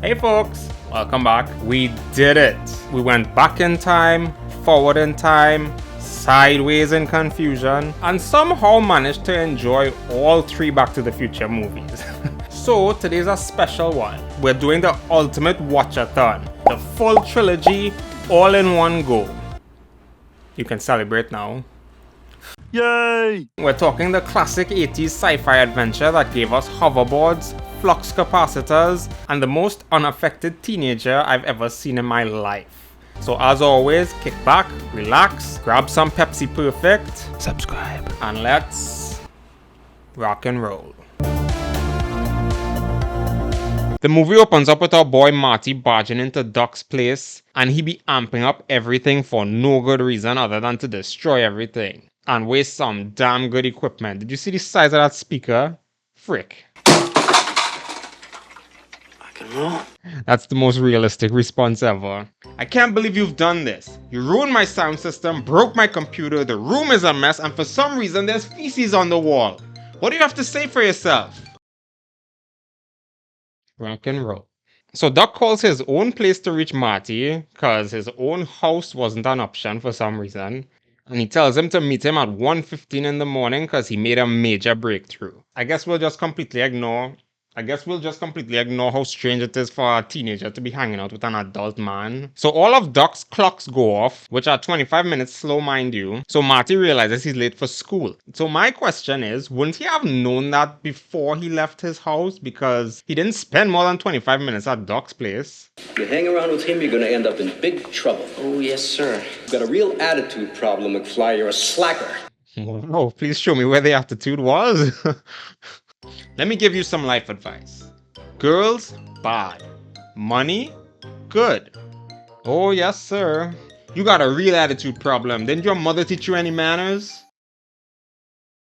Hey folks, welcome back. We did it. We went back in time, forward in time, sideways in confusion, and somehow managed to enjoy all three Back to the Future movies. So today's a special one. We're doing the ultimate watch-a-thon, the full trilogy, all in one go. You can celebrate now. Yay! We're talking the classic 80s sci-fi adventure that gave us hoverboards, flux capacitors, and the most unaffected teenager I've ever seen in my life. So as always, kick back, relax, grab some Pepsi Perfect, Subscribe, and let's rock and roll. The movie opens up with our boy Marty barging into Doc's place, and he be amping up everything for no good reason other than to destroy everything and waste some damn good equipment. Did you see the size of that speaker? Frick. That's the most realistic response ever. I can't believe you've done this. You ruined my sound system, broke my computer, the room is a mess, and for some reason there's feces on the wall. What do you have to say for yourself? Rock and roll. So Doc calls his own place to reach Marty, because his own house wasn't an option for some reason. And he tells him to meet him at 1:15 in the morning because he made a major breakthrough. I guess we'll just completely ignore how strange it is for a teenager to be hanging out with an adult man. So all of Doc's clocks go off, which are 25 minutes slow, mind you. So Marty realizes he's late for school. So my question is, wouldn't he have known that before he left his house? Because he didn't spend more than 25 minutes at Doc's place. You hang around with him, you're going to end up in big trouble. Oh, yes, sir. You've got a real attitude problem, McFly. You're a slacker. Oh, please show me where the attitude was. Let me give you some life advice. Girls, bad. Money, good. Oh, yes, sir. You got a real attitude problem. Didn't your mother teach you any manners?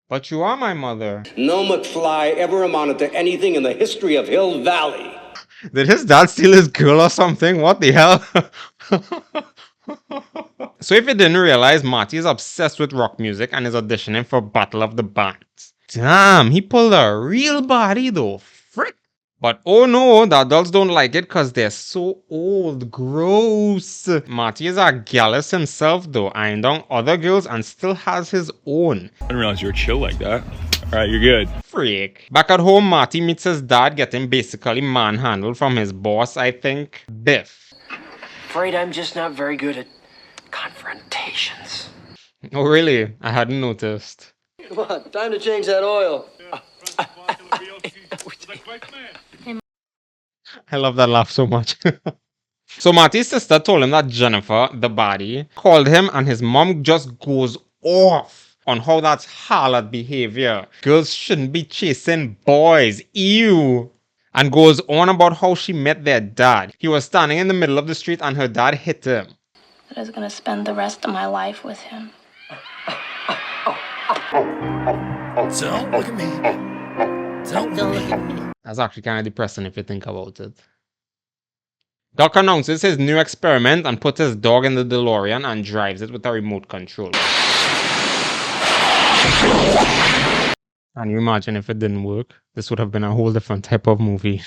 But you are my mother. No McFly ever amounted to anything in the history of Hill Valley. Did his dad steal his girl or something? What the hell? So if you didn't realize, Marty is obsessed with rock music and is auditioning for Battle of the Bands. Damn, he pulled a real body though. Frick. But oh no, the adults don't like it because they're so old. Gross. Marty is a gallus himself though, eyeing down other girls and still has his own. I didn't realize you were chill like that. Alright, you're good. Freak. Back at home, Marty meets his dad getting basically manhandled from his boss, I think, Biff. Afraid I'm just not very good at confrontations. Oh really? I hadn't noticed. Come on, time to change that oil. I love that laugh so much. So Marty's sister told him that Jennifer, the baddie, called him and his mom just goes off on how that's harlot behavior. Girls shouldn't be chasing boys. Ew. And goes on about how she met their dad. He was standing in the middle of the street and her dad hit him. I was gonna spend the rest of my life with him. Don't look at me. Don't look at me. That's actually kind of depressing if you think about it. Doc announces his new experiment and puts his dog in the DeLorean and drives it with a remote control. Can you imagine if it didn't work? This would have been a whole different type of movie.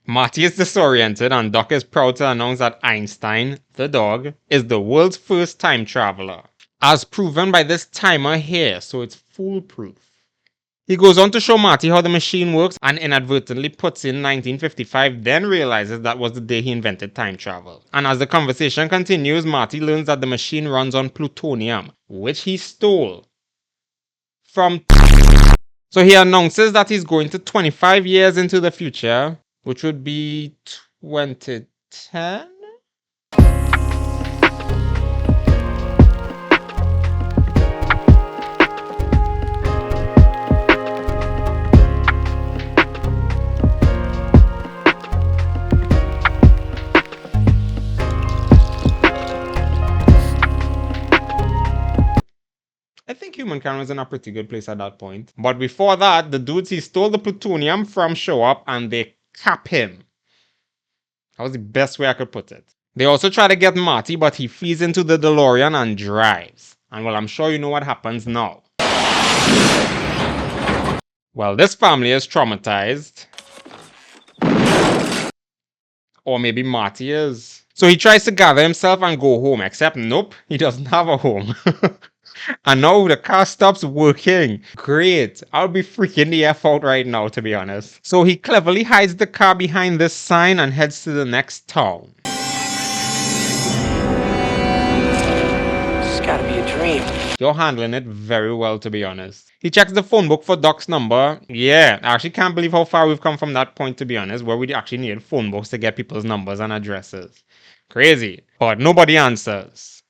Marty is disoriented and Doc is proud to announce that Einstein, the dog, is the world's first time traveler. As proven by this timer here, so it's foolproof. He goes on to show Marty how the machine works and inadvertently puts in 1955, then realizes that was the day he invented time travel. And as the conversation continues, Marty learns that the machine runs on plutonium, which he stole from. So he announces that he's going to 25 years into the future, which would be 2010? I think humankind was in a pretty good place at that point. But before that, the dudes he stole the plutonium from show up and they cap him. That was the best way I could put it. They also try to get Marty, but he flees into the DeLorean and drives. And well, I'm sure you know what happens now. Well, this family is traumatized. Or maybe Marty is. So he tries to gather himself and go home, except nope, he doesn't have a home. And now the car stops working. Great. I'll be freaking the F out right now, to be honest. So he cleverly hides the car behind this sign and heads to the next town. It's gotta be a dream. You're handling it very well, to be honest. He checks the phone book for Doc's number. Yeah, I actually can't believe how far we've come from that point, to be honest, where we actually needed phone books to get people's numbers and addresses. Crazy. But nobody answers.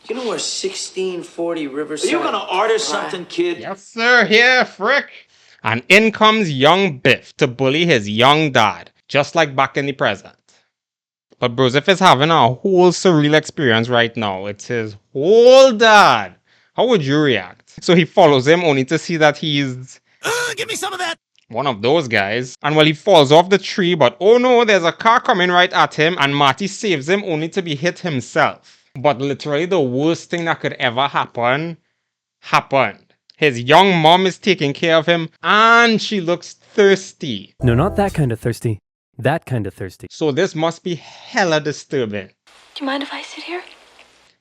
You know where 1640 Riverside... Are you gonna order something, kid? Yes, sir. Here, frick. And in comes young Biff to bully his young dad, just like back in the present. But Broseph is having a whole surreal experience right now. It's his whole dad. How would you react? So he follows him only to see that he's... Give me some of that. one of those guys. And well, he falls off the tree, but oh no, there's a car coming right at him and Marty saves him only to be hit himself. But literally the worst thing that could ever happen happened. His young mom is taking care of him and she looks thirsty. No, not that kind of thirsty. That kind of thirsty. So this must be hella disturbing. Do you mind if I sit here?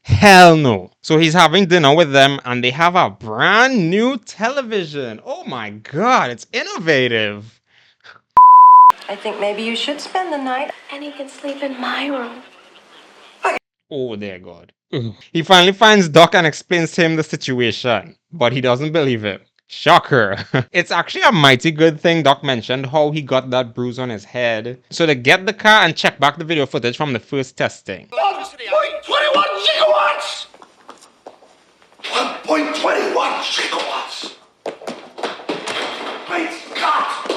Hell no. So he's having dinner with them and they have a brand new television. Oh my god, it's innovative. I think maybe you should spend the night. And he can sleep in my room. Oh dear god. He finally finds Doc and explains to him the situation, but he doesn't believe it. Shocker. It's actually a mighty good thing Doc mentioned how he got that bruise on his head. So they get the car and check back the video footage from the first testing. 1.21 gigawatts! 1.21 gigawatts! Great Scott!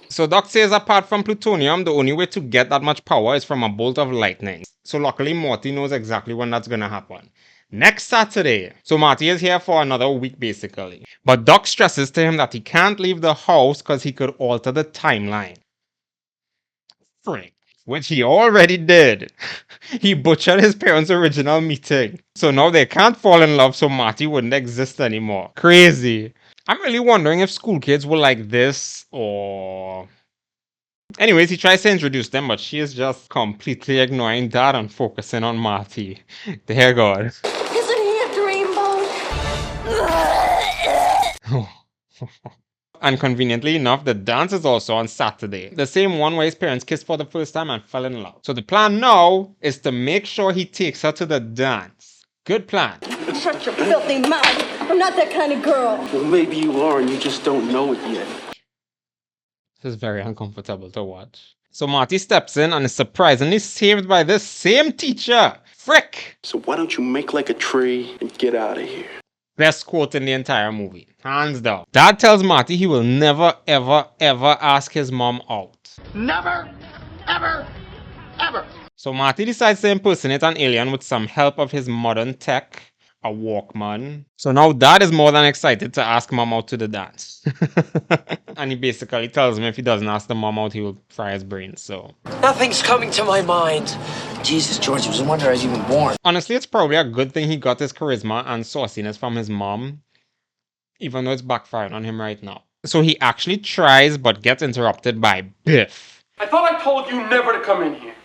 So Doc says apart from plutonium, the only way to get that much power is from a bolt of lightning. So luckily Morty knows exactly when that's gonna happen. Next Saturday. So Marty is here for another week basically. But Doc stresses to him that he can't leave the house because he could alter the timeline. Frick. Which he already did. He butchered his parents' original meeting. So now they can't fall in love so Marty wouldn't exist anymore. Crazy. I'm really wondering if school kids were like this or... Anyways, he tries to introduce them, but she is just completely ignoring that and focusing on Marty. Dear God. Isn't he a dreamboat? And conveniently enough, the dance is also on Saturday. The same one where his parents kissed for the first time and fell in love. So the plan now is to make sure he takes her to the dance. Good plan. Shut your filthy mouth. I'm not that kind of girl. Well, maybe you are and you just don't know it yet. This is very uncomfortable to watch. So Marty steps in and is surprisingly saved by this same teacher. Frick! So why don't you make like a tree and get out of here? Best quote in the entire movie. Hands down. Dad tells Marty he will never, ever, ever ask his mom out. Never, ever, ever. So Marty decides to impersonate an alien with some help of his modern tech, a Walkman. So now Dad is more than excited to ask Mom out to the dance. And he basically tells him if he doesn't ask the mom out, he will fry his brains, so... Nothing's coming to my mind. Jesus, George, it was a wonder I was even born. Honestly, it's probably a good thing he got his charisma and sauciness from his mom, even though it's backfiring on him right now. So he actually tries, but gets interrupted by Biff. I thought I told you never to come in here.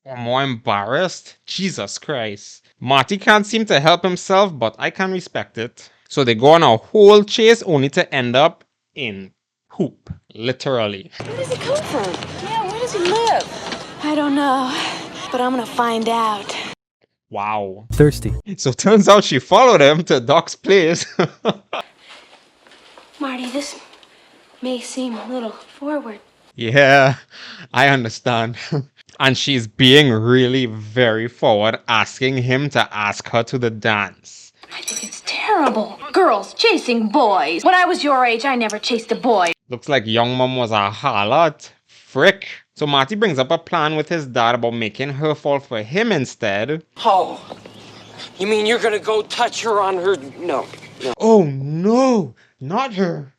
Or more embarrassed? Jesus Christ. Marty can't seem to help himself, but I can respect it. So they go on a whole chase only to end up in poop. Literally. Where does he come from? Yeah, where does he live? I don't know, but I'm gonna find out. Wow. Thirsty. So turns out she followed him to Doc's place. Marty, this may seem a little forward. Yeah, I understand. And she's being really very forward, asking him to ask her to the dance. I think it's terrible. Girls chasing boys. When I was your age, I never chased a boy. Looks like young mom was a harlot. Frick. So Marty brings up a plan with his dad about making her fall for him instead. Oh, you mean you're gonna go touch her on her... No. Oh no, not her.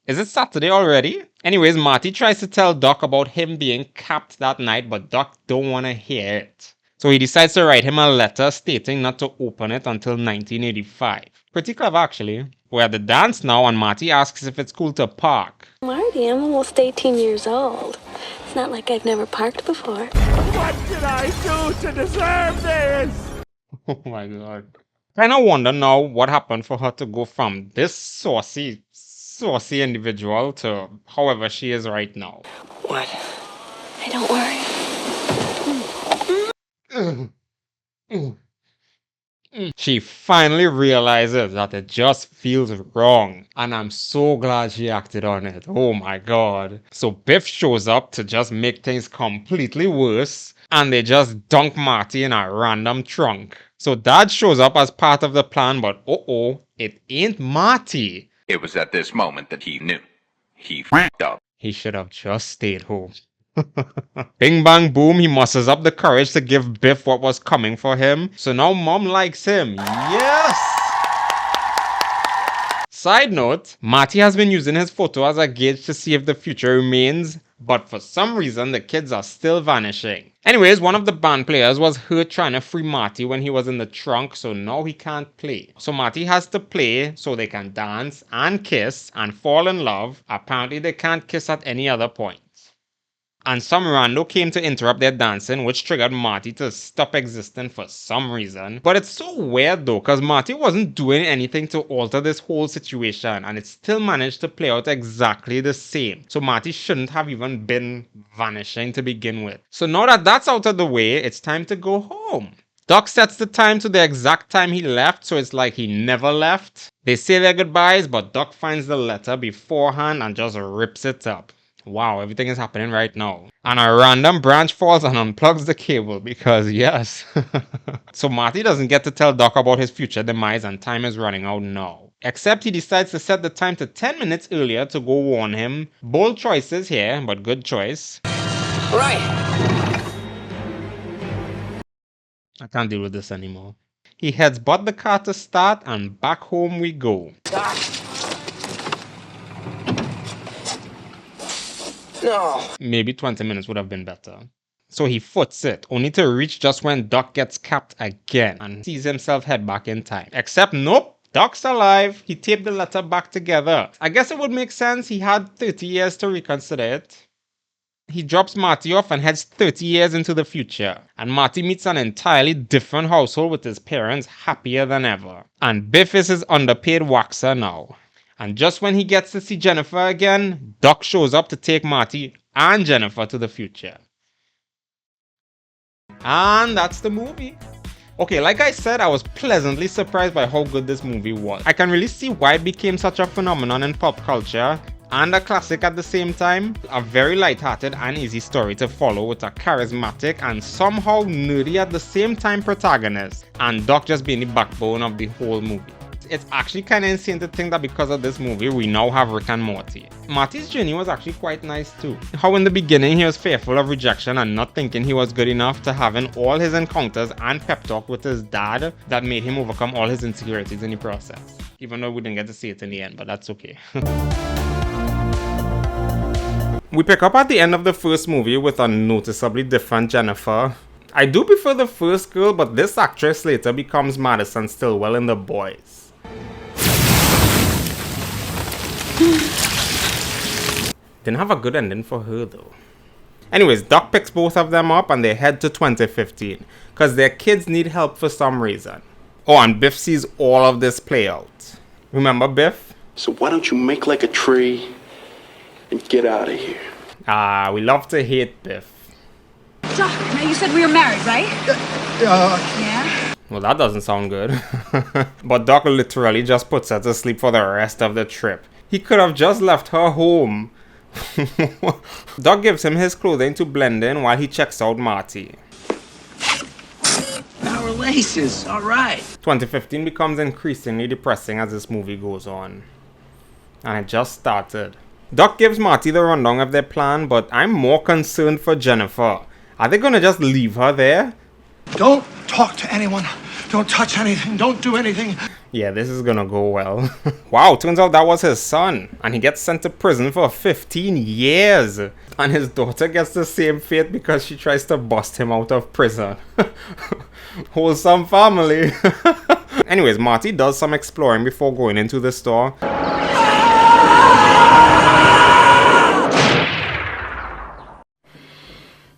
Is it Saturday already? Anyways, Marty tries to tell Doc about him being capped that night, but Doc don't want to hear it. So he decides to write him a letter stating not to open it until 1985. Pretty clever actually. We're at the dance now and Marty asks if it's cool to park. Marty, I'm almost 18 years old. It's not like I've never parked before. What did I do to deserve this? Oh my god. Kinda wonder now what happened for her to go from this saucy individual to however she is right now. What? Hey, don't worry. She finally realizes that it just feels wrong, and I'm so glad she acted on it. Oh my god. So Biff shows up to just make things completely worse, and they just dunk Marty in a random trunk. So Dad shows up as part of the plan, but it ain't Marty. It was at this moment that he knew. He f***ed up. He should have just stayed home. Bing bang boom, he musters up the courage to give Biff what was coming for him. So now Mom likes him. Yes! Side note, Marty has been using his photo as a gauge to see if the future remains, but for some reason the kids are still vanishing. Anyways, one of the band players was hurt trying to free Marty when he was in the trunk, so now he can't play. So Marty has to play so they can dance and kiss and fall in love. Apparently they can't kiss at any other point. And some rando came to interrupt their dancing, which triggered Marty to stop existing for some reason. But it's so weird though, because Marty wasn't doing anything to alter this whole situation, and it still managed to play out exactly the same. So Marty shouldn't have even been vanishing to begin with. So now that that's out of the way, it's time to go home. Doc sets the time to the exact time he left, so it's like he never left. They say their goodbyes, but Doc finds the letter beforehand and just rips it up. Wow, everything is happening right now. And a random branch falls and unplugs the cable because yes. So Marty doesn't get to tell Doc about his future demise and time is running out now. Except he decides to set the time to 10 minutes earlier to go warn him. Bold choices here, but good choice. Right. I can't deal with this anymore. He heads but the car to start and back home we go. No. Maybe 20 minutes would have been better. So he foots it, only to reach just when Doc gets capped again and sees himself head back in time. Except nope, Doc's alive. He taped the letter back together. I guess it would make sense he had 30 years to reconsider it. He drops Marty off and heads 30 years into the future. And Marty meets an entirely different household with his parents happier than ever. And Biff is his underpaid waxer now. And just when he gets to see Jennifer again, Doc shows up to take Marty and Jennifer to the future. And that's the movie. Okay, like I said, I was pleasantly surprised by how good this movie was. I can really see why it became such a phenomenon in pop culture and a classic at the same time. A very lighthearted and easy story to follow with a charismatic and somehow nerdy at the same time protagonist, and Doc just being the backbone of the whole movie. It's actually kind of insane to think that because of this movie, we now have Rick and Morty. Marty's journey was actually quite nice too. How in the beginning he was fearful of rejection and not thinking he was good enough, to having all his encounters and pep talk with his dad that made him overcome all his insecurities in the process. Even though we didn't get to see it in the end, but that's okay. We pick up at the end of the first movie with a noticeably different Jennifer. I do prefer the first girl, but this actress later becomes Madison Stillwell in The Boys. Didn't have a good ending for her though. Anyways, Doc picks both of them up and they head to 2015 because their kids need help for some reason. Oh, and Biff sees all of this play out. Remember Biff? So why don't you make like a tree and get out of here? Ah, we love to hate Biff. Doc, now you said we were married, right? Yeah? Well, that doesn't sound good. But Doc literally just puts her to sleep for the rest of the trip. He could have just left her home. Doc gives him his clothing to blend in while he checks out Marty. Our laces, all right. 2015 becomes increasingly depressing as this movie goes on. And it just started. Doc gives Marty the rundown of their plan, but I'm more concerned for Jennifer. Are they gonna just leave her there? Don't talk to anyone. Don't touch anything. Don't do anything. Yeah, this is gonna go well. Wow, turns out that was his son. And he gets sent to prison for 15 years. And his daughter gets the same fate because she tries to bust him out of prison. Wholesome family. Anyways, Marty does some exploring before going into the store.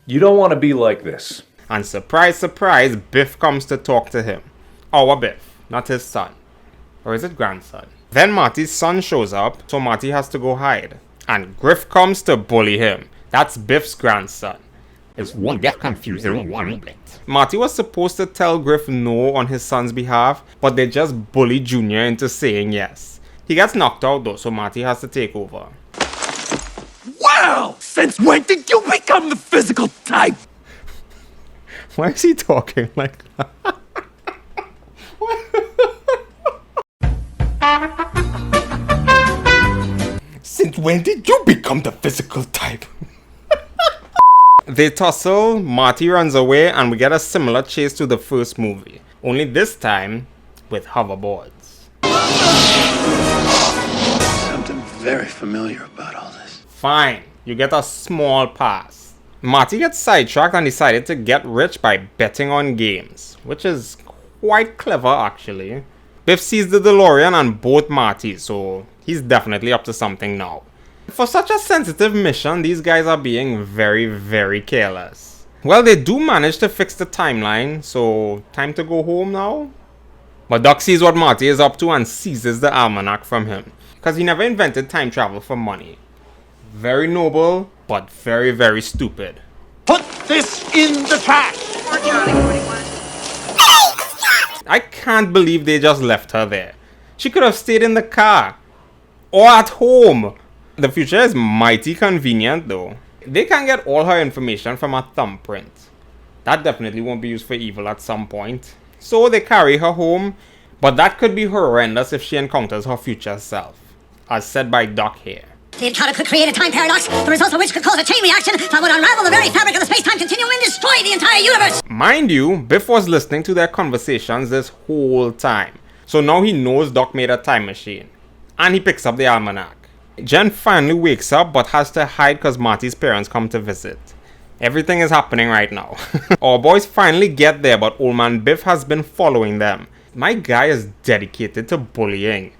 You don't want to be like this. And surprise, surprise, Biff comes to talk to him. Our Biff, not his son. Or is it grandson? Then Marty's son shows up, so Marty has to go hide. And Griff comes to bully him. That's Biff's grandson. It's one get confused in one bit. Marty was supposed to tell Griff no on his son's behalf, but they just bully Junior into saying yes. He gets knocked out though, so Marty has to take over. Well, since when did you become the physical type? Why is he talking like that? Since when did you become the physical type? They tussle, Marty runs away, and we get a similar chase to the first movie. Only this time, with hoverboards. Something very familiar about all this. Fine, you get a small pass. Marty gets sidetracked and decided to get rich by betting on games, which is quite clever actually. Biff sees the DeLorean and both Martys, so he's definitely up to something now. For such a sensitive mission, these guys are being very, very careless. Well, they do manage to fix the timeline, so time to go home now. But Doc sees what Marty is up to and seizes the almanac from him, because he never invented time travel for money. Very noble, but very, very stupid. Put this in the trash! I can't believe they just left her there. She could have stayed in the car. Or at home. The future is mighty convenient though. They can get all her information from a thumbprint. That definitely won't be used for evil at some point. So they carry her home, but that could be horrendous if she encounters her future self. As said by Doc here. The encounter could create a time paradox, the results of which could cause a chain reaction that would unravel the very fabric of the space-time continuum and destroy the entire universe! Mind you, Biff was listening to their conversations this whole time. So now he knows Doc made a time machine. And he picks up the almanac. Jen finally wakes up but has to hide because Marty's parents come to visit. Everything is happening right now. Our boys finally get there, but old man Biff has been following them. My guy is dedicated to bullying.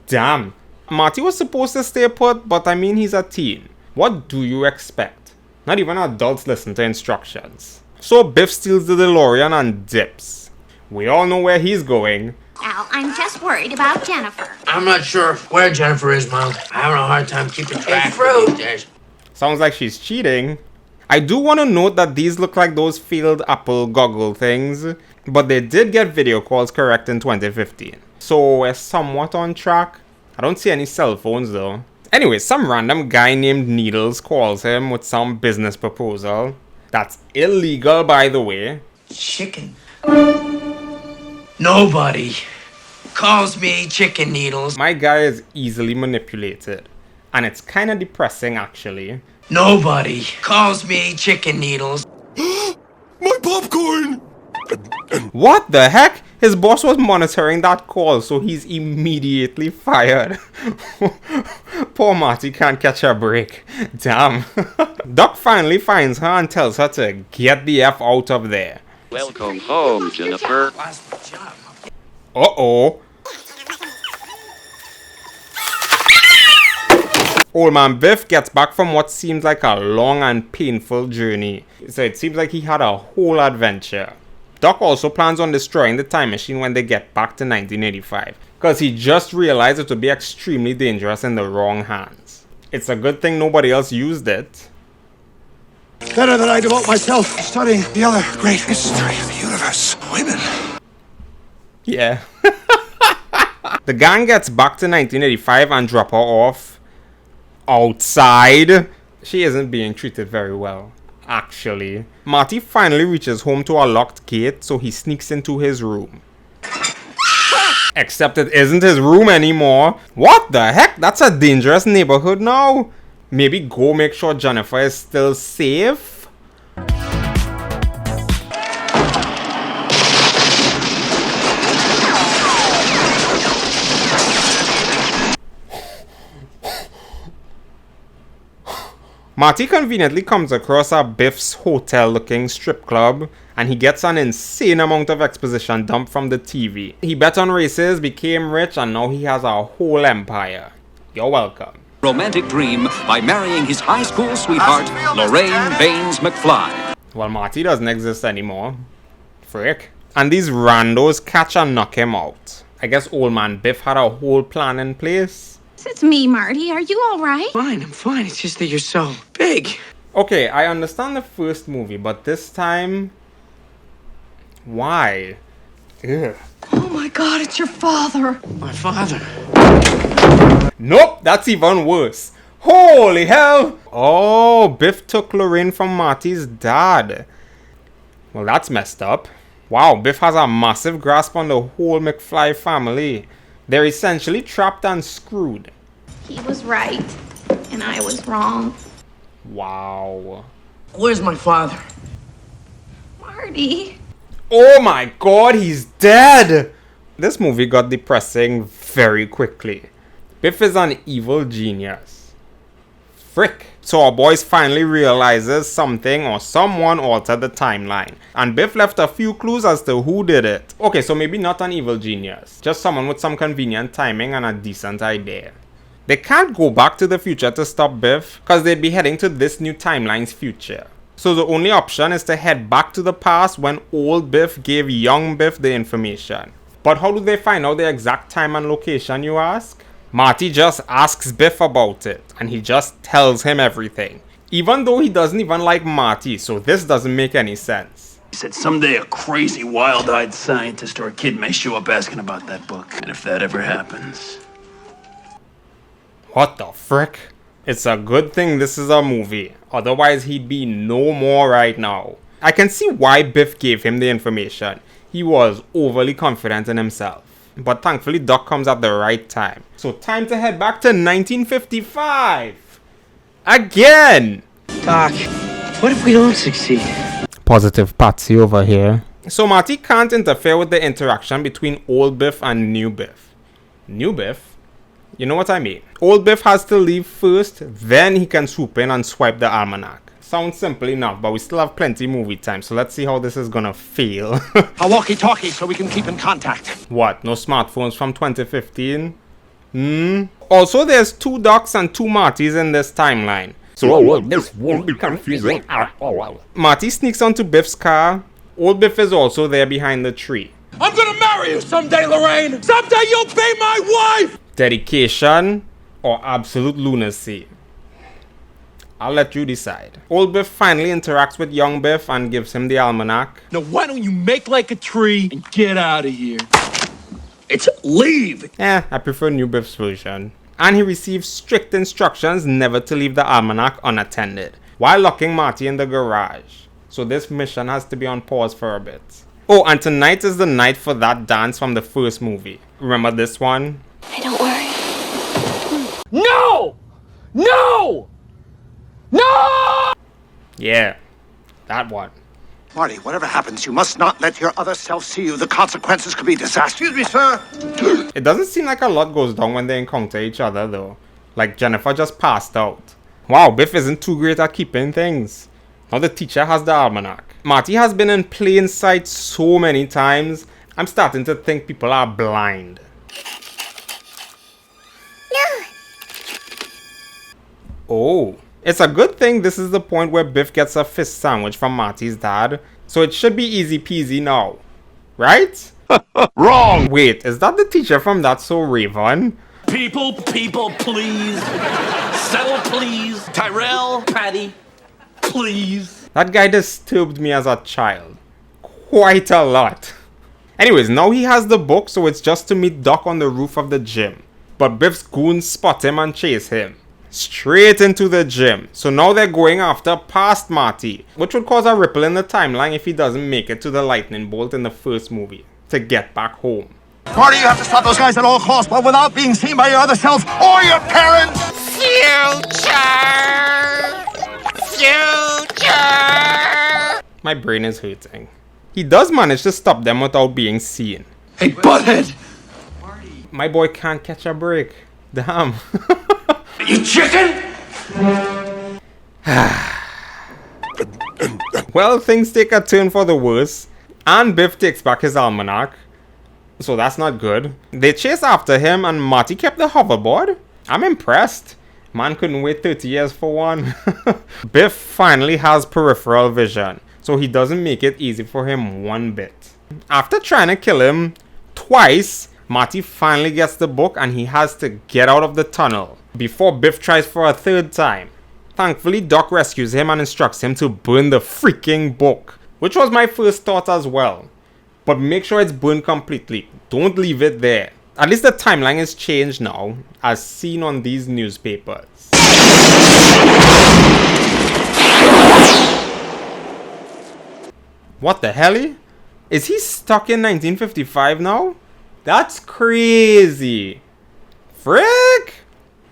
Damn. Marty was supposed to stay put, but I mean he's a teen. What do you expect? Not even adults listen to instructions. So Biff steals the DeLorean and dips. We all know where he's going. Al, I'm just worried about Jennifer. I'm not sure where Jennifer is, Mom. I'm having a hard time keeping track of these days. Sounds like she's cheating. I do want to note that these look like those failed Apple goggle things, but they did get video calls correct in 2015. So we're somewhat on track. I don't see any cell phones though. Anyway, some random guy named Needles calls him with some business proposal. That's illegal, by the way. Chicken. Nobody calls me Chicken Needles. My guy is easily manipulated. And it's kind of depressing actually. Nobody calls me Chicken Needles. My popcorn! What the heck? His boss was monitoring that call, so he's immediately fired. Poor Marty can't catch a break. Damn. Doc finally finds her and tells her to get the F out of there. Welcome home, Jennifer. Uh-oh. Old man Biff gets back from what seems like a long and painful journey. So it seems like he had a whole adventure. Doc also plans on destroying the time machine when they get back to 1985. Because he just realized it would be extremely dangerous in the wrong hands. It's a good thing nobody else used it. Better that I devote myself studying the other great history of the universe. Women. Yeah. The gang gets back to 1985 and drop her off outside. She isn't being treated very well, actually. Marty finally reaches home to a locked gate, so he sneaks into his room. Except it isn't his room anymore. What the heck? That's a dangerous neighborhood now. Maybe go make sure Jennifer is still safe. Marty conveniently comes across a Biff's hotel-looking strip club, and he gets an insane amount of exposition dumped from the TV. He bet on races, became rich, and now he has a whole empire. You're welcome. Romantic dream by marrying his high school sweetheart, Lorraine Baines McFly. Well, Marty doesn't exist anymore. Frick. And these randos catch and knock him out. I guess old man Biff had a whole plan in place. It's me, Marty. Are you all right? Fine, I'm fine. It's just that you're so big. Okay, I understand the first movie, but this time... why? Ugh. Oh my God, it's your father. My father. Nope, that's even worse. Holy hell! Oh, Biff took Lorraine from Marty's dad. Well, that's messed up. Wow, Biff has a massive grasp on the whole McFly family. They're essentially trapped and screwed. He was right, and I was wrong. Wow. Where's my father? Marty. Oh my god, he's dead! This movie got depressing very quickly. Biff is an evil genius. Frick. So our boys finally realizes something or someone altered the timeline. And Biff left a few clues as to who did it. Okay, so maybe not an evil genius. Just someone with some convenient timing and a decent idea. They can't go back to the future to stop Biff, because they'd be heading to this new timeline's future. So the only option is to head back to the past when old Biff gave young Biff the information. But how do they find out the exact time and location, you ask? Marty just asks Biff about it, and he just tells him everything. Even though he doesn't even like Marty, so this doesn't make any sense. He said someday a crazy, wild-eyed scientist or a kid may show up asking about that book. And if that ever happens... What the frick? It's a good thing this is a movie, otherwise he'd be no more right now. I can see why Biff gave him the information. He was overly confident in himself. But thankfully Doc comes at the right time. So time to head back to 1955! Again! Doc, what if we don't succeed? Positive Patsy over here. So Marty can't interfere with the interaction between old Biff and new Biff. New Biff? You know what I mean. Old Biff has to leave first, then he can swoop in and swipe the almanac. Sounds simple enough, but we still have plenty movie time, so let's see how this is gonna feel. A walkie-talkie so we can keep in contact. What, no smartphones from 2015? Also, there's 2 Docs and 2 Martys in this timeline. So this won't be confusing at all. Marty sneaks onto Biff's car. Old Biff is also there behind the tree. I'm gonna marry you someday, Lorraine! Someday you'll be my wife! Dedication or absolute lunacy? I'll let you decide. Old Biff finally interacts with young Biff and gives him the almanac. Now why don't you make like a tree and get out of here? It's leave! I prefer new Biff's version. And he receives strict instructions never to leave the almanac unattended, while locking Marty in the garage. So this mission has to be on pause for a bit. Oh, and tonight is the night for that dance from the first movie. Remember this one? Hey, don't worry. No! No! No! Yeah, that one. Marty, whatever happens, you must not let your other self see you. The consequences could be disastrous. Excuse me, sir. It doesn't seem like a lot goes down when they encounter each other though. Like Jennifer just passed out. Wow, Biff isn't too great at keeping things. Now the teacher has the almanac. Marty has been in plain sight so many times, I'm starting to think people are blind. No. Oh. It's a good thing this is the point where Biff gets a fist sandwich from Marty's dad, so it should be easy peasy now. Right? Wrong! Wait, is that the teacher from That's So Raven? People, please. Settle, please. Tyrell, Patty, please. That guy disturbed me as a child. Quite a lot. Anyways, now he has the book, so it's just to meet Doc on the roof of the gym. But Biff's goons spot him and chase him. Straight into the gym. So now they're going after past Marty, which would cause a ripple in the timeline if he doesn't make it to the lightning bolt in the first movie to get back home. Marty, you have to stop those guys at all costs, but without being seen by your other self or your parents. Future! My brain is hurting. He does manage to stop them without being seen. Hey, butthead! My boy can't catch a break. Damn. You chicken! Well, things take a turn for the worse, and Biff takes back his almanac. So that's not good. They chase after him and Marty kept the hoverboard? I'm impressed. Man couldn't wait 30 years for one. Biff finally has peripheral vision, so he doesn't make it easy for him one bit. After trying to kill him twice, Marty finally gets the book and he has to get out of the tunnel before Biff tries for a third time. Thankfully, Doc rescues him and instructs him to burn the freaking book, which was my first thought as well. But make sure it's burned completely. Don't leave it there. At least the timeline is changed now, as seen on these newspapers. What the hell? Is he stuck in 1955 now? That's crazy. Frick!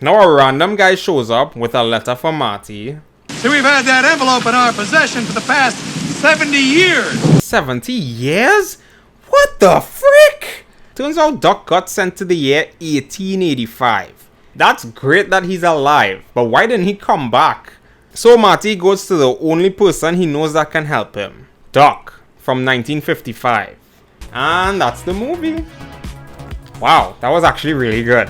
Now a random guy shows up with a letter from Marty. So we've had that envelope in our possession for the past 70 years. 70 years? What the frick? Turns out Doc got sent to the year 1885. That's great that he's alive, but why didn't he come back? So Marty goes to the only person he knows that can help him. Doc, from 1955. And that's the movie. Wow, that was actually really good.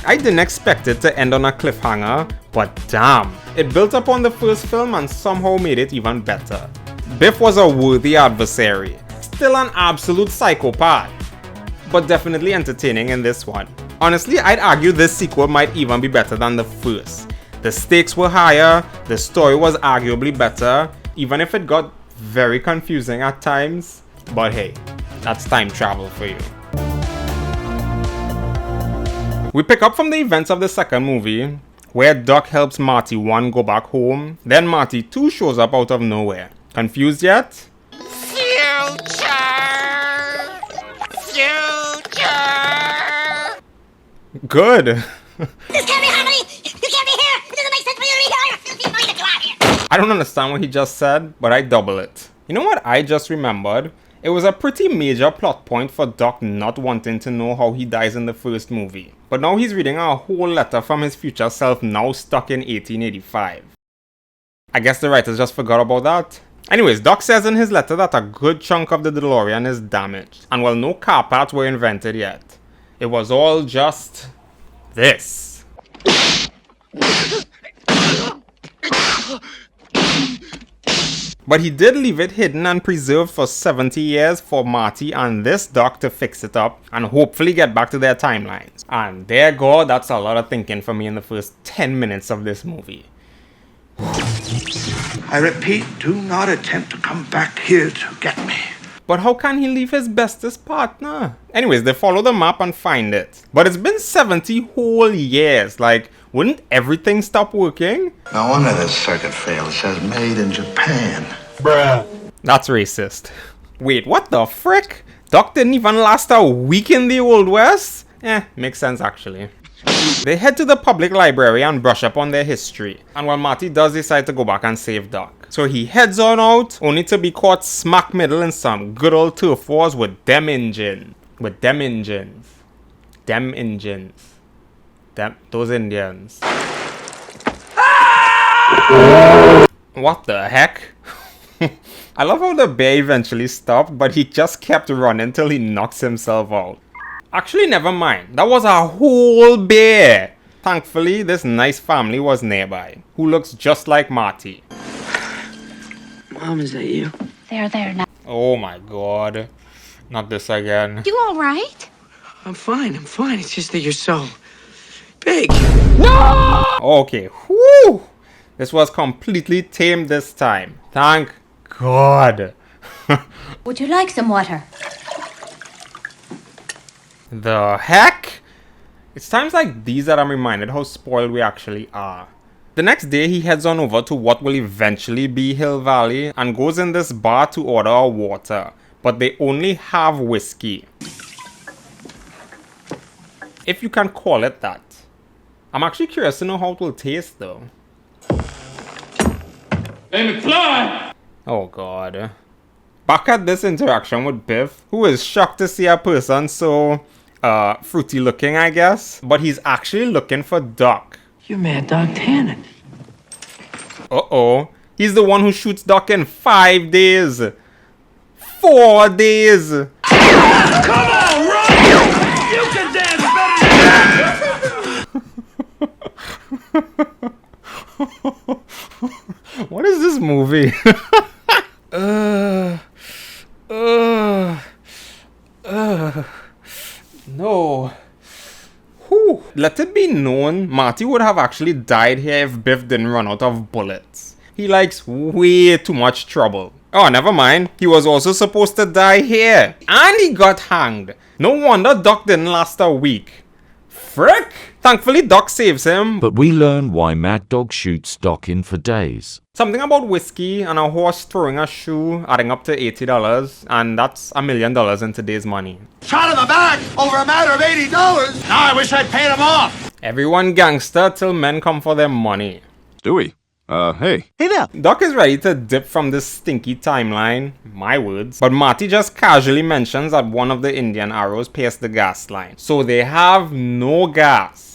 I didn't expect it to end on a cliffhanger, but damn, it built upon the first film and somehow made it even better. Biff was a worthy adversary, still an absolute psychopath, but definitely entertaining in this one. Honestly, I'd argue this sequel might even be better than the first. The stakes were higher, the story was arguably better, even if it got very confusing at times, but hey, that's time travel for you. We pick up from the events of the second movie, where Doc helps Marty 1 go back home, then Marty 2 shows up out of nowhere. Confused yet? Future! Good. This can't be happening! You can't be here! It doesn't make sense for you to be here! You're filthy money that you are here! I don't understand what he just said, but I double it. You know what I just remembered? It was a pretty major plot point for Doc not wanting to know how he dies in the first movie. But now he's reading a whole letter from his future self now stuck in 1885. I guess the writers just forgot about that. Anyways, Doc says in his letter that a good chunk of the DeLorean is damaged, and while no car parts were invented yet, it was all just this. But he did leave it hidden and preserved for 70 years for Marty and this Doc to fix it up and hopefully get back to their timelines. And there God, that's a lot of thinking for me in the first 10 minutes of this movie. I repeat, do not attempt to come back here to get me. But how can he leave his bestest partner? Anyways, they follow the map and find it. But it's been 70 whole years. Like, wouldn't everything stop working? No wonder this circuit failed. It says made in Japan. Bruh. That's racist. Wait, what the frick? Doc didn't even last a week in the Old West? Makes sense actually. They head to the public library and brush up on their history. And while Marty does decide to go back and save Doc. So he heads on out, only to be caught smack middle in some good old turf wars with them engines. Those Indians. What the heck? I love how the bear eventually stopped, but he just kept running till he knocks himself out. Actually, never mind. That was a whole bear. Thankfully, this nice family was nearby, who looks just like Marty. Mom, is that you? They're there now. Oh my god. Not this again. You all right? I'm fine. It's just that you're so big. No! Okay, whew! This was completely tame this time. Thank God. Would you like some water? The heck? It's times like these that I'm reminded how spoiled we actually are. The next day he heads on over to what will eventually be Hill Valley and goes in this bar to order a water, but they only have whiskey. If you can call it that. I'm actually curious to know how it will taste though. Hey, McFly! Oh god. Back at this interaction with Biff, who is shocked to see a person so, fruity looking I guess, but he's actually looking for Doc. You're Mad Dog Tannen. Uh-oh. He's the one who shoots Doc in 5 days. 4 days. Come on, run! You can dance better than that! What is this movie? No. Whew. Let it be known, Marty would have actually died here if Biff didn't run out of bullets. He likes way too much trouble. Oh, never mind. He was also supposed to die here. And he got hanged. No wonder Doc didn't last a week. Frick! Thankfully, Doc saves him. But we learn why Mad Dog shoots Doc in for days. Something about whiskey and a horse throwing a shoe adding up to $80, and that's $1 million in today's money. Shot in the back over a matter of $80. Now I wish I'd paid him off. Everyone gangster till men come for their money. Stewie, hey. Hey there. Doc is ready to dip from this stinky timeline, my words, but Marty just casually mentions that one of the Indian arrows pierced the gas line. So they have no gas.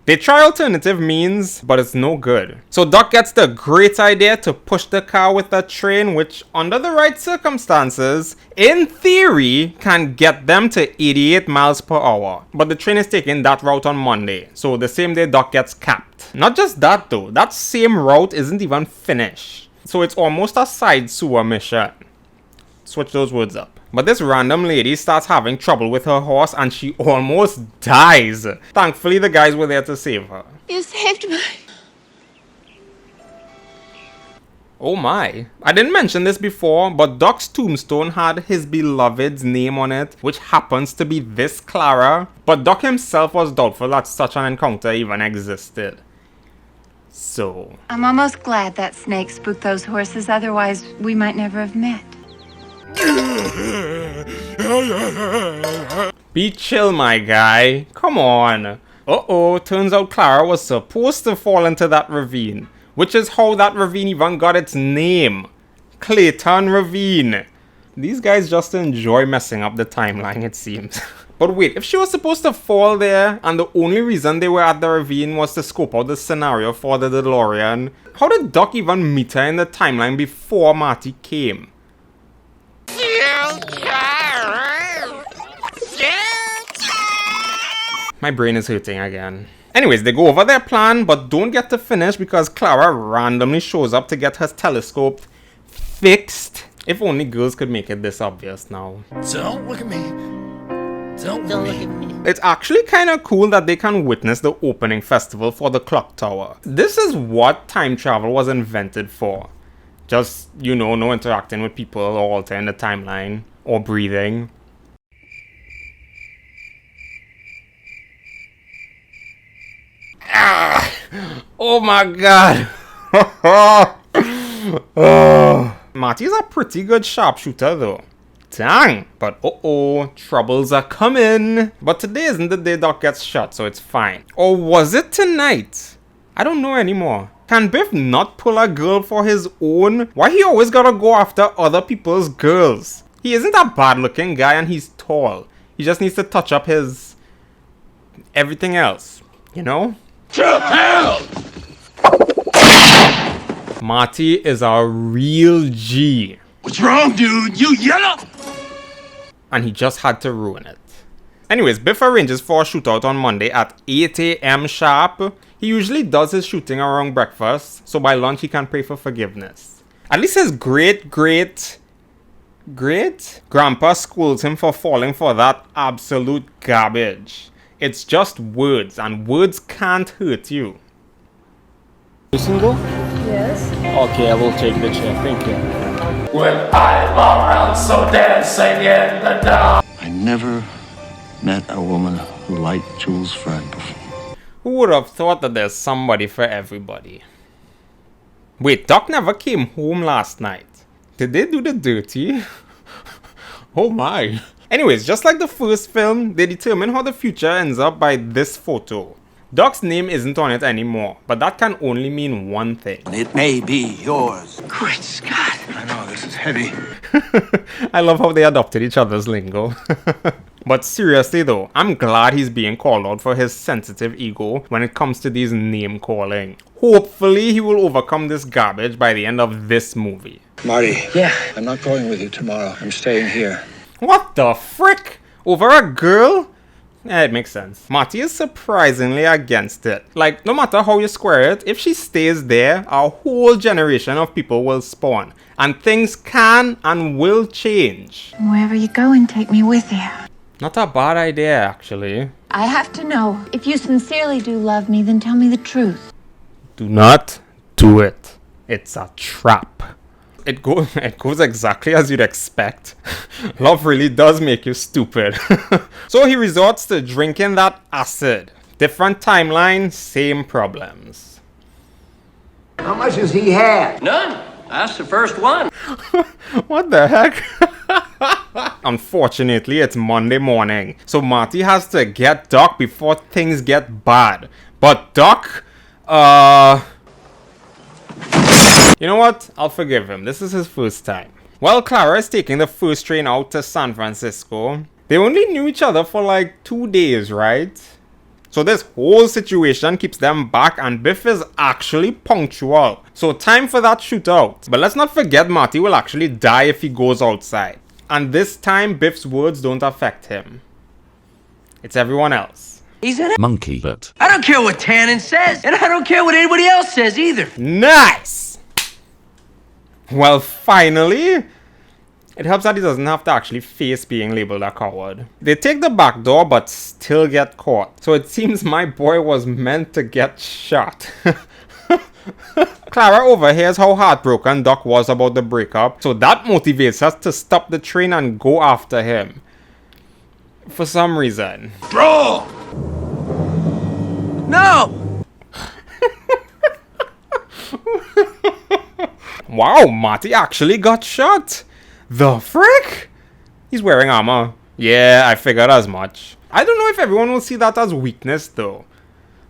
They try alternative means, but it's no good. So Doc gets the great idea to push the car with a train, which under the right circumstances, in theory, can get them to 88 miles per hour. But the train is taking that route on Monday, so the same day Doc gets capped. Not just that though, that same route isn't even finished. So it's almost a side sewer mission. Switch those words up. But this random lady starts having trouble with her horse and she almost dies. Thankfully, the guys were there to save her. You saved me. Oh my. I didn't mention this before, but Doc's tombstone had his beloved's name on it, which happens to be this Clara. But Doc himself was doubtful that such an encounter even existed. So... I'm almost glad that snake spooked those horses, otherwise we might never have met. Be chill, my guy. Come on. Uh-oh, turns out Clara was supposed to fall into that ravine, which is how that ravine even got its name. Clayton Ravine. These guys just enjoy messing up the timeline, it seems. But wait, if she was supposed to fall there, and the only reason they were at the ravine was to scope out the scenario for the DeLorean, how did Doc even meet her in the timeline before Marty came? My brain is hurting again. Anyways, they go over their plan, but don't get to finish because Clara randomly shows up to get her telescope fixed. If only girls could make it this obvious now. Don't look at me. Don't look at me. It's actually kind of cool that they can witness the opening festival for the clock tower. This is what time travel was invented for. Just, you know, no interacting with people or altering the timeline or breathing. Ah, oh my god. Oh. Marty's a pretty good sharpshooter though. Dang, but uh-oh, troubles are coming. But today isn't the day Doc gets shot, so it's fine. Or was it tonight? I don't know anymore. Can Biff not pull a girl for his own? Why he always gotta go after other people's girls? He isn't a bad looking guy and he's tall. He just needs to touch up his... everything else, you know? To hell! Marty is a real G. What's wrong, dude? You yellow? And he just had to ruin it. Anyways, Biff arranges for a shootout on Monday at 8 AM sharp. He usually does his shooting around breakfast, so by lunch he can pray for forgiveness. At least his great-grandpa schools him for falling for that absolute garbage. It's just words, and words can't hurt you. You single? Yes. Okay, I will take the chair, thank you. When I'm around, so dancing in the dark. I never met a woman who liked Jules Verne before. Who would have thought that there's somebody for everybody? Wait, Doc never came home last night. Did they do the dirty? Oh my. Anyways, just like the first film, they determine how the future ends up by this photo. Doc's name isn't on it anymore, but that can only mean one thing. It may be yours. Great Scott. I know, this is heavy. I love how they adopted each other's lingo. But seriously though, I'm glad he's being called out for his sensitive ego when it comes to these name calling. Hopefully he will overcome this garbage by the end of this movie. Marty. Yeah? I'm not going with you tomorrow. I'm staying here. What the frick? Over a girl? Yeah, it makes sense. Marty is surprisingly against it. Like, no matter how you square it, if she stays there, a whole generation of people will spawn. And things can and will change. Wherever you go and take me with you. Not a bad idea, actually. I have to know. If you sincerely do love me, then tell me the truth. Do not do it. It's a trap. It goes exactly as you'd expect. Love really does make you stupid. So he resorts to drinking that acid. Different timeline, same problems. How much has he had? None. That's the first one. What the heck? Unfortunately, it's Monday morning, so Marty has to get Doc before things get bad. But Doc, you know what? I'll forgive him. This is his first time. Well, Clara is taking the first train out to San Francisco. They only knew each other for like 2 days, right? So this whole situation keeps them back and Biff is actually punctual. So time for that shootout. But let's not forget Marty will actually die if he goes outside. And this time Biff's words don't affect him. It's everyone else. He's in it. Monkey butt. I don't care what Tannen says, and I don't care what anybody else says either. Nice! Well, finally, it helps that he doesn't have to actually face being labeled a coward. They take the back door but still get caught. So it seems my boy was meant to get shot. Clara overhears how heartbroken Doc was about the breakup, so that motivates us to stop the train and go after him. For some reason. Bro! No! Wow, Marty actually got shot. The frick? He's wearing armor. Yeah, I figured as much. I don't know if everyone will see that as weakness though.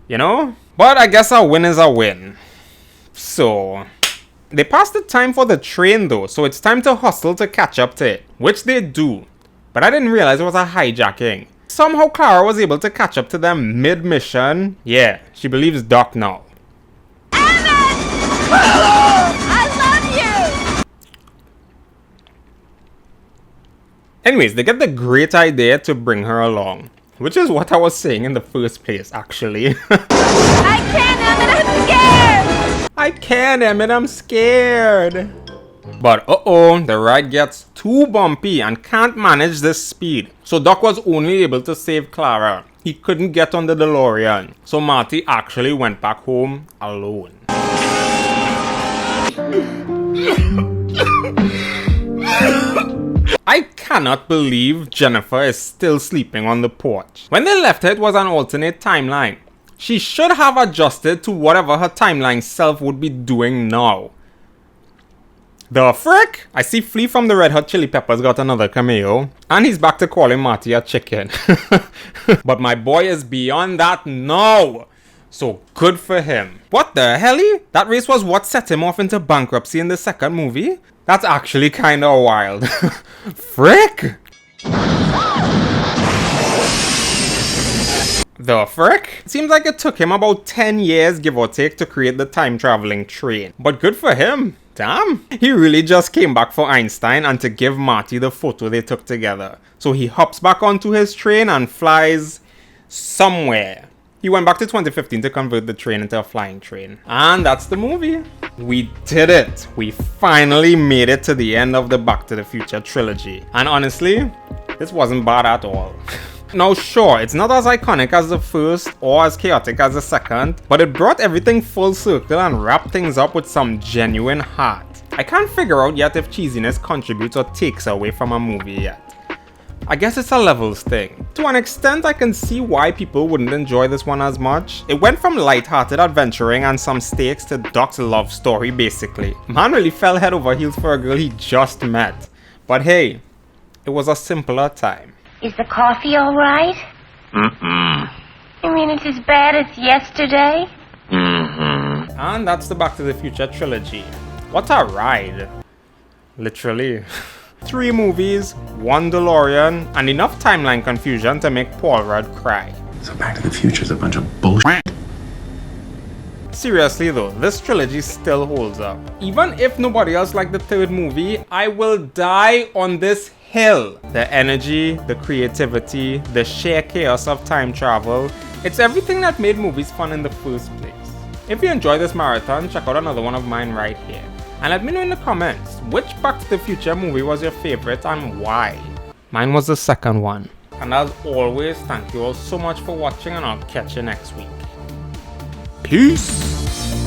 You know? But I guess a win is a win. So, they passed the time for the train though, so it's time to hustle to catch up to it. Which they do. But I didn't realize it was a hijacking. Somehow Clara was able to catch up to them mid-mission. Yeah, she believes Doc now. Anyways, they get the great idea to bring her along. Which is what I was saying in the first place, actually. I can't, Emmett, I'm scared! I can't, Emmett, I'm scared. But uh-oh, the ride gets too bumpy and can't manage this speed. So Doc was only able to save Clara. He couldn't get on the DeLorean. So Marty actually went back home alone. I cannot believe Jennifer is still sleeping on the porch. When they left her, it was an alternate timeline. She should have adjusted to whatever her timeline self would be doing now. The frick? I see Flea from the Red Hot Chili Peppers got another cameo. And he's back to calling Marty a chicken. But my boy is beyond that now. So good for him. What the helly? That race was what set him off into bankruptcy in the second movie? That's actually kinda wild. Frick! The frick? Seems like it took him about 10 years, give or take, to create the time-traveling train. But good for him. Damn. He really just came back for Einstein and to give Marty the photo they took together. So he hops back onto his train and flies somewhere. He went back to 2015 to convert the train into a flying train. And that's the movie. We did it. We finally made it to the end of the Back to the Future trilogy. And honestly, this wasn't bad at all. Now sure, it's not as iconic as the first or as chaotic as the second, but it brought everything full circle and wrapped things up with some genuine heart. I can't figure out yet if cheesiness contributes or takes away from a movie yet. I guess it's a levels thing. To an extent, I can see why people wouldn't enjoy this one as much. It went from light-hearted adventuring and some stakes to Doc's love story basically. Man really fell head over heels for a girl he just met. But hey, it was a simpler time. Is the coffee all right? Mm-mm. You mean it's as bad as yesterday? Mm-hmm. And that's the Back to the Future trilogy. What a ride. Literally. 3 movies, 1 DeLorean, and enough timeline confusion to make Paul Rudd cry. So Back to the Future is a bunch of bullshit. Seriously though, this trilogy still holds up. Even if nobody else liked the 3rd movie, I will die on this hill. The energy, the creativity, the sheer chaos of time travel, it's everything that made movies fun in the first place. If you enjoyed this marathon, check out another one of mine right here. And let me know in the comments, which Back to the Future movie was your favorite and why? Mine was the 2nd one. And as always, thank you all so much for watching and I'll catch you next week. Peace!